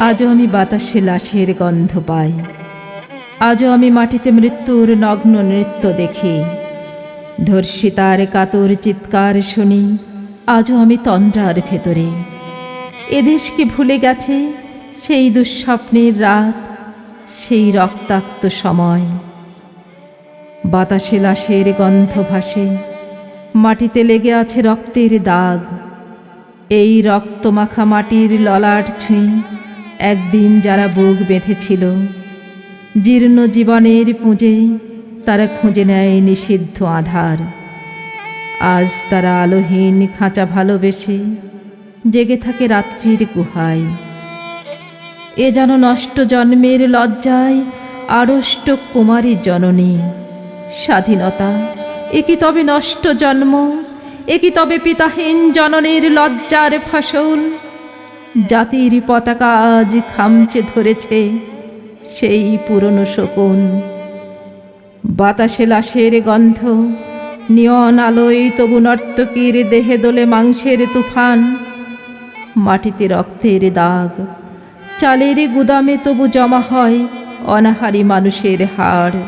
আজও আমি বাতাসে লাশের গন্ধ পাই, আজও আমি মাটিতে মৃত্যুর নগ্ন নৃত্য দেখি, ধর্ষিতার কাতর চিৎকার শুনি আজও আমি তন্দ্রার ভেতরে। এদেশকে ভুলে গেছে সেই দুঃস্বপ্নের রাত, সেই রক্তাক্ত সময়। বাতাসে লাশের গন্ধ ভাসে, মাটিতে লেগে আছে রক্তের দাগ। এই রক্তমাখা মাটির ললাট ছুঁয়ে একদিন যারা বুক বেঁধেছিল, জীর্ণ জীবনের পুঁজে তারা খুঁজে নেয় নিষিদ্ধ আধার। আজ তারা আলোহীন খাঁচা ভালোবেসে জেগে থাকে রাত্রির গুহায়। এ যেন নষ্ট জন্মের লজ্জায় আড়ষ্ট কুমারী জননী। স্বাধীনতা এ কি তবে নষ্ট জন্ম? এ কি তবে পিতাহীন জননীর লজ্জার ফসল? জাতির পতাকা আজ খামচে ধরেছে সেই পুরনো শকুন। বাতাসে লাশের গন্ধ, নিয়ন আলোয় তবু নর্তকীর দেহে দোলে মাংসের তুফান। মাটিতে রক্তের দাগ, চালের গুদামে তবু জমা হয় অনাহারী মানুষের হাড়।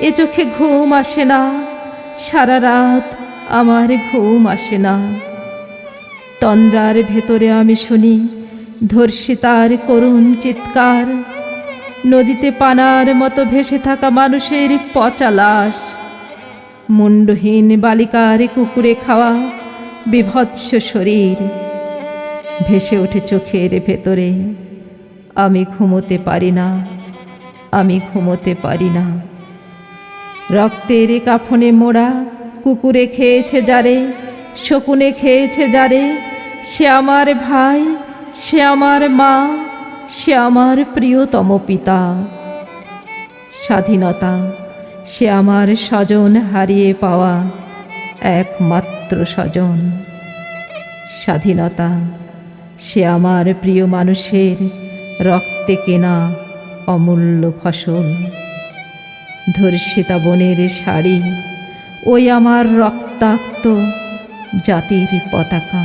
এ চোখে ঘুম আসে না, সারা রাত আমার ঘুম আসে না। তন্দ্রার ভেতরে আমি শুনি ধর্ষিতার করুণ চিৎকার, নদীতে পানার মতো ভেসে থাকা মানুষের পচা লাশ, মুন্ডহীন বালিকার কুকুরে খাওয়া বিভৎস শরীর ভেসে ওঠে চোখের ভেতরে। আমি ঘুমোতে পারি না, আমি ঘুমোতে পারি না। রক্তের কাফনে মোড়া কুকুরে খেয়েছে যারে, শকুনে খেয়েছে যারে, সে আমার ভাই, সে আমার মা, সে আমার প্রিয়তম পিতা। স্বাধীনতা সে আমার স্বজন হারিয়ে পাওয়া একমাত্র স্বজন। স্বাধীনতা সে আমার প্রিয় মানুষের রক্তে কেনা অমূল্য ফসল। ধর্ষিতা বনের শাড়ি, ওই আমার রক্তাক্ত জাতির পতাকা।